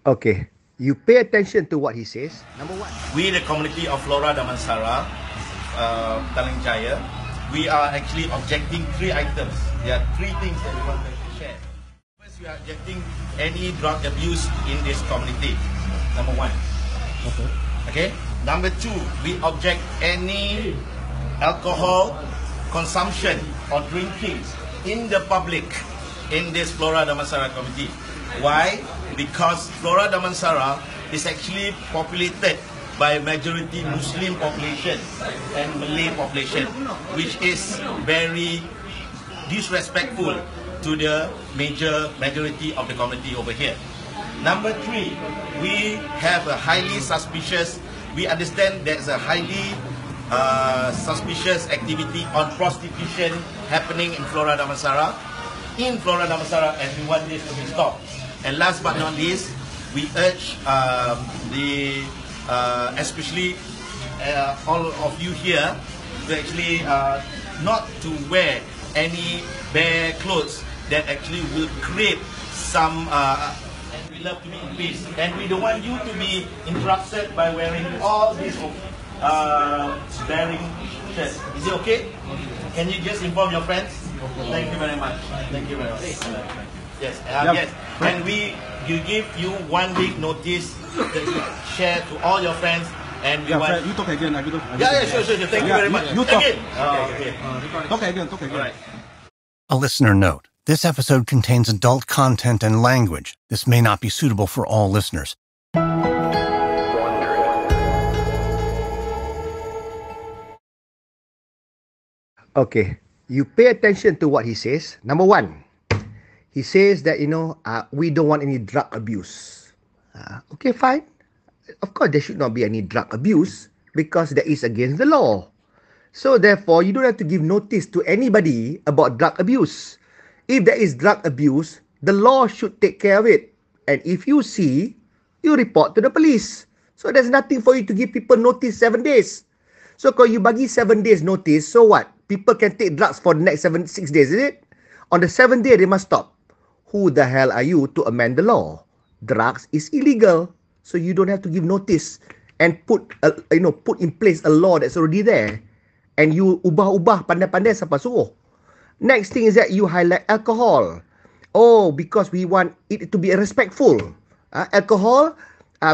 Okay, you pay attention to what he says. Number one, we, the community of Flora Damansara, Talang Jaya, we are actually objecting 3 items. There are 3 things that we want to share. First, we are objecting any drug abuse in this community. Number 1. Okay. Number 2, we object any alcohol consumption or drinking in the public in this Flora Damansara community. Why? Because Flora Damansara is actually populated by majority Muslim population and Malay population, which is very disrespectful to the majority of the community over here. Number 3, we have a highly suspicious, we understand there's a highly suspicious activity on prostitution happening in Flora Damansara. In Flora Damansara, and we want this to be stopped. And last but not least, we urge especially all of you here to actually not to wear any bare clothes that actually will create some. And we love to be in peace, and we don't want you to be interrupted by wearing all these bearing shirts. Is it okay? Can you just inform your friends? Thank you very much. Thank you very much. Yes, yes. And you give you 1 week notice that you share to all your friends, and we want. You talk again. Sure. Thank you very much. You talk again. Talk again. All right. A listener note: this episode contains adult content and language. This may not be suitable for all listeners. okay, you pay attention to what he says. Number 1, he says that, we don't want any drug abuse. Okay, fine. Of course, there should not be any drug abuse because that is against the law. So therefore, you don't have to give notice to anybody about drug abuse. If there is drug abuse, the law should take care of it. And if you see, you report to the police. So there's nothing for you to give people notice 7 days. So kalau you bagi 7 days notice, so what? People can take drugs for the next 6 days, is it? On the 7th day, they must stop. Who the hell are you to amend the law? Drugs is illegal, so you don't have to give notice and put in place a law that's already there. And you ubah-ubah pandai-pandai siapa suruh. Next thing is that you highlight alcohol. Oh, because we want it to be respectful. Alcohol,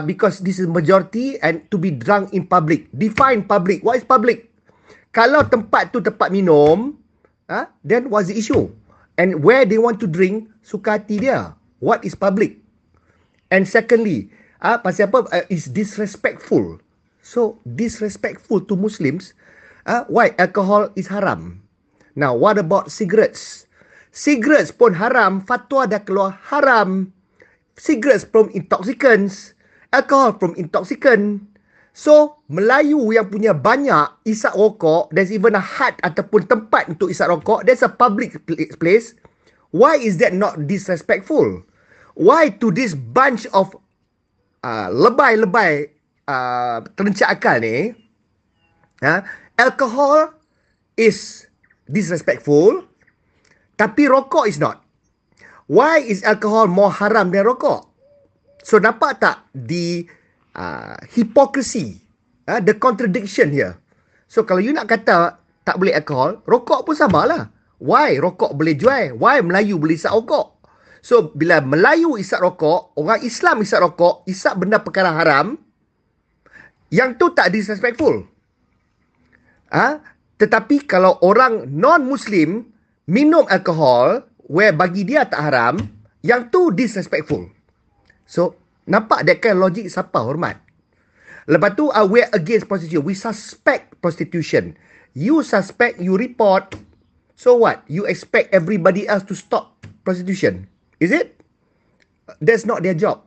because this is majority and to be drunk in public. Define public. What is public? Kalau tempat tu tempat minum, then what's the issue? And where they want to drink, suka hati dia. What is public? And secondly, pasal apa? Is disrespectful. So, disrespectful to Muslims. Why? Alcohol is haram. Now, what about cigarettes? Cigarettes pun haram. Fatwa dah keluar haram. Cigarettes from intoxicants. Alcohol from intoxicant. So, Melayu yang punya banyak isap rokok, there's even a hut ataupun tempat untuk isap rokok, there's a public place. Why is that not disrespectful? Why to this bunch of lebay-lebay terencak akal ni, alcohol is disrespectful, tapi rokok is not. Why is alcohol more haram than rokok? So, nampak tak hypocrisy, the contradiction here. So, kalau you nak kata tak boleh alkohol, rokok pun sama lah. Why rokok boleh jual? Why Melayu boleh isap rokok? So, bila Melayu isap rokok, orang Islam isap rokok, isap benda perkara haram, yang tu tak disrespectful. Tetapi kalau orang non-Muslim minum alkohol, where bagi dia tak haram, yang tu disrespectful. So, nampak that kind of logic siapa hormat? Lepas tu, we're against prostitution. We suspect prostitution. You suspect, you report. So what? You expect everybody else to stop prostitution? Is it? That's not their job.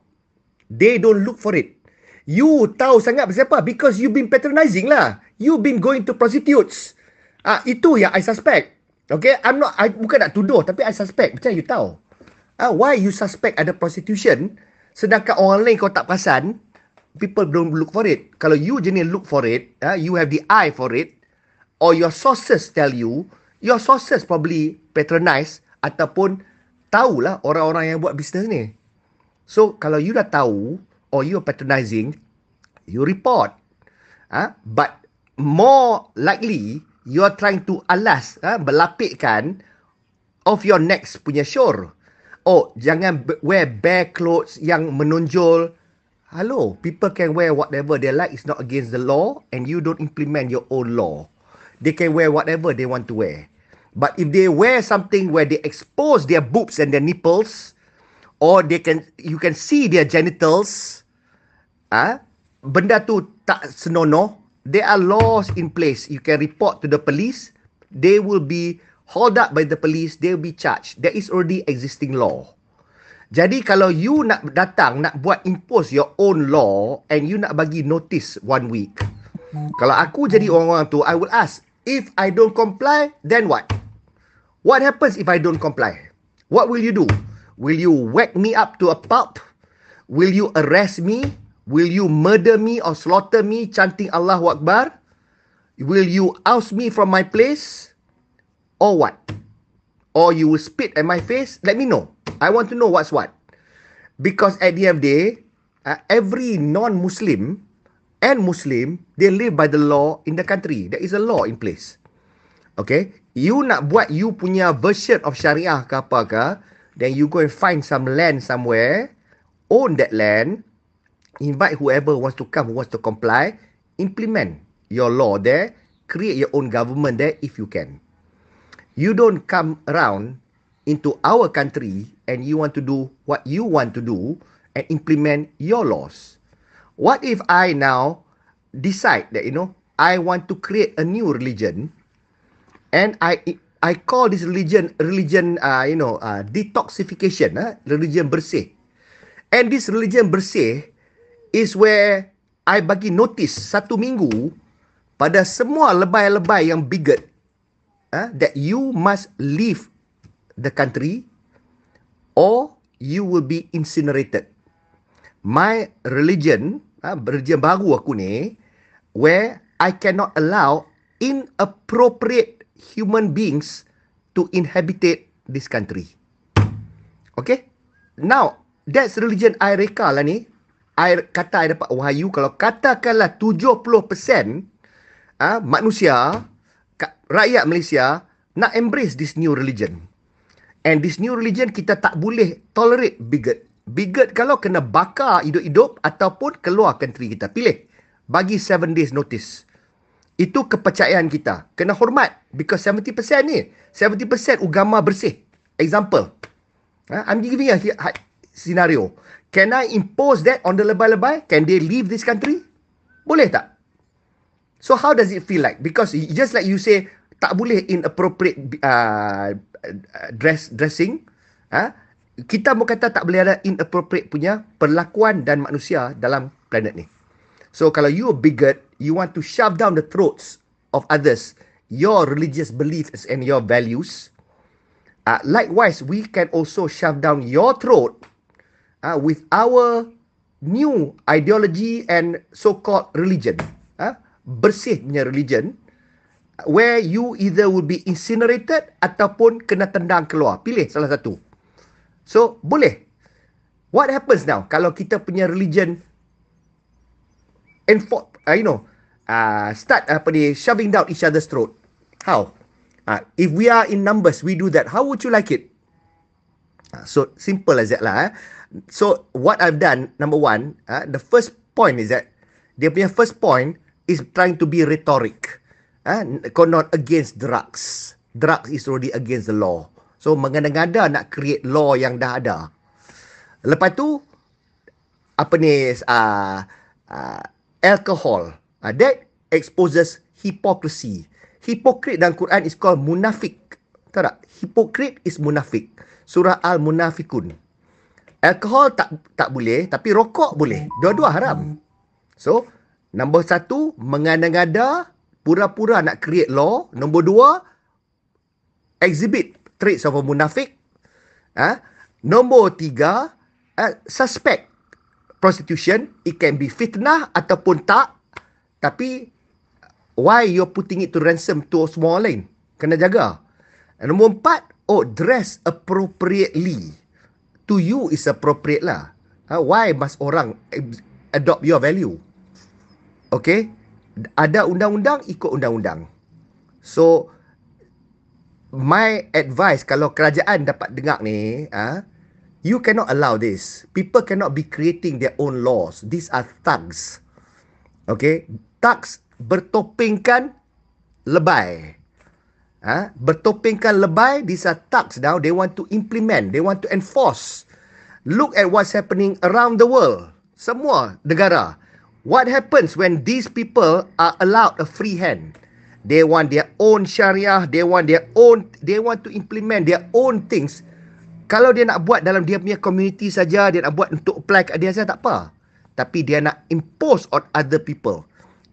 They don't look for it. You tahu sangat pasal apa? Because you've been patronizing lah. You've been going to prostitutes. Itu yang I suspect. Okay? I bukan nak tuduh, tapi I suspect. Macam you tahu. Why you suspect ada prostitution, sedangkan orang lain kau tak perasan, people don't look for it. Kalau you jenis look for it, you have the eye for it, or your sources tell you, your sources probably patronize ataupun tahulah orang-orang yang buat bisnes ni. So, kalau you dah tahu, or you are patronizing, you report. But more likely, you are trying to berlapikkan of your next punya shore. Oh, jangan wear bare clothes yang menonjol. Hello, people can wear whatever they like. It's not against the law, and you don't implement your own law. They can wear whatever they want to wear. But if they wear something where they expose their boobs and their nipples, or you can see their genitals, benda tu tak senonoh, there are laws in place. You can report to the police. They will be hauled up by the police. They will be charged. There is already existing law. Jadi kalau you nak datang, nak buat impose your own law, and you nak bagi notice 1 week. Kalau aku jadi orang-orang tu, I will ask, if I don't comply, then what? What happens if I don't comply? What will you do? Will you whack me up to a pulp? Will you arrest me? Will you murder me or slaughter me chanting Allahu Akbar? Will you oust me from my place? Or what? Or you will spit at my face? Let me know. I want to know what's what. Because at the end of the day, every non-Muslim and Muslim, they live by the law in the country. There is a law in place. Okay? You nak buat you punya version of Syariah ke apa ke, then you go and find some land somewhere, own that land, invite whoever wants to come, who wants to comply, implement your law there, create your own government there if you can. You don't come around into our country and you want to do what you want to do and implement your laws. What if I now decide that, I want to create a new religion, and I call this religion detoxification, religion bersih. And this religion bersih is where I bagi notice 1 minggu pada semua lebay-lebay yang bigot, that you must leave the country or you will be incinerated. My religion, religion baru aku ni, where I cannot allow inappropriate human beings to inhabit this country. Okay? Now, that's religion I reka lah ni. I dapat wahyu, kalau katakanlah 70% manusia, rakyat Malaysia nak embrace this new religion. And this new religion, kita tak boleh tolerate bigot. Bigot kalau kena bakar hidup-hidup ataupun keluar country kita. Pilih. Bagi 7 days notice. Itu kepercayaan kita. Kena hormat. Because 70% ni, 70% agama bersih. Example. I'm giving a scenario. Can I impose that on the lebay-lebay? Can they leave this country? Boleh tak? So how does it feel like? Because just like you say, tak boleh inappropriate dressing. Kita mau kata tak boleh ada inappropriate punya perlakuan dan manusia dalam planet ni. So kalau you a bigot, you want to shove down the throats of others, your religious beliefs and your values. Likewise, we can also shove down your throat with our new ideology and so-called religion. Bersih punya religion, where you either will be incinerated ataupun kena tendang keluar. Pilih salah satu. So, boleh. What happens now kalau kita punya religion start shoving down each other's throat? How? If we are in numbers, we do that. How would you like it? So, simple as that lah. So, what I've done, number one, the first point is that, dia punya first point is trying to be rhetoric. Not against drugs. Drugs is already against the law. So, mengada-ngada nak create law yang dah ada. Lepas tu, alcohol. That exposes hypocrisy. Hypocrite dalam Quran is called munafik. Tahu tak? Hypocrite is munafik. Surah Al-Munafikun. Alkohol tak boleh, tapi rokok boleh. Dua-dua haram. So, nombor 1, mengada-ngada, pura-pura nak create law. Nombor 2, exhibit traits of a munafik. Nombor 3, suspect prostitution. It can be fitnah ataupun tak. Tapi, why you're putting it to ransom to semua orang lain? Kena jaga. Nombor 4, dress appropriately. To you is appropriate lah. Why must orang adopt your value? Okay? Ada undang-undang, ikut undang-undang. So, my advice kalau kerajaan dapat dengar ni, you cannot allow this. People cannot be creating their own laws. These are thugs. Okay? Thugs bertopengkan lebay. Bertopengkan lebay, these are thugs now. They want to implement, they want to enforce. Look at what's happening around the world. Semua negara. What happens when these people are allowed a free hand? They want their own syariah, they want to implement their own things. Kalau dia nak buat dalam dia punya community saja, dia nak buat untuk apply kat dia saja, tak apa. Tapi dia nak impose on other people.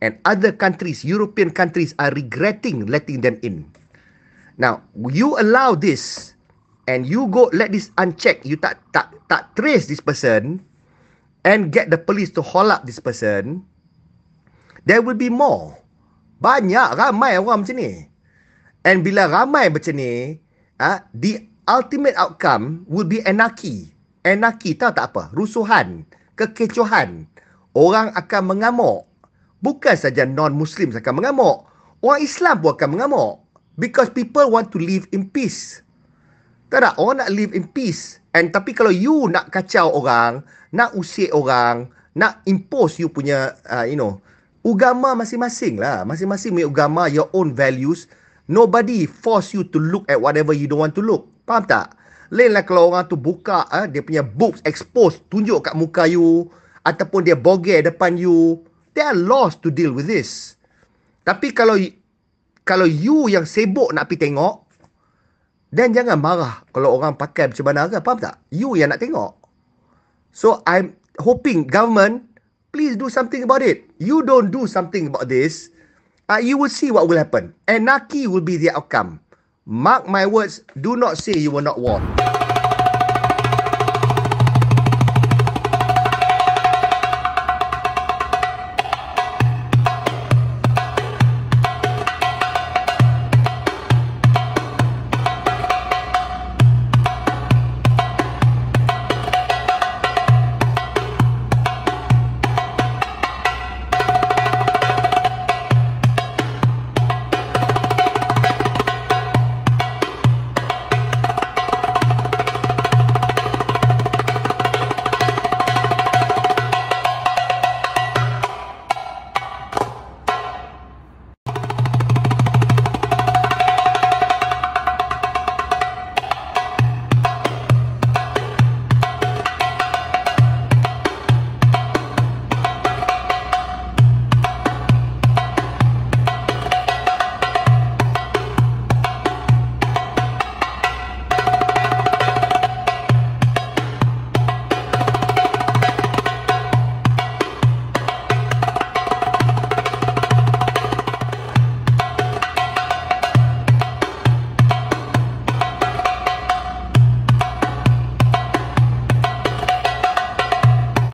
And other countries, European countries are regretting letting them in. Now, you allow this and you go let this unchecked, you tak trace this person and get the police to haul up this person, there will be more. Banyak, ramai orang macam ni. And bila ramai macam ni, the ultimate outcome will be anarchy. Anarchy, tahu tak apa? Rusuhan, kekecohan. Orang akan mengamuk. Bukan saja non-Muslim akan mengamuk. Orang Islam pun akan mengamuk. Because people want to live in peace. Tak tak? Orang nak live in peace. And tapi kalau you nak kacau orang, nak usik orang, nak impose you punya, agama masing-masing lah. Masing-masing punya agama, your own values. Nobody force you to look at whatever you don't want to look. Faham tak? Lain lah kalau orang tu buka dia punya boobs, expose, tunjuk kat muka you. Ataupun dia bogel depan you. There are laws to deal with this. Tapi kalau you yang sibuk nak pergi tengok, dan jangan marah kalau orang pakai macam mana ke. Faham tak? You yang nak tengok. So, I'm hoping government, please do something about it. You don't do something about this, you will see what will happen. Anarchy will be the outcome. Mark my words, do not say you will not warn.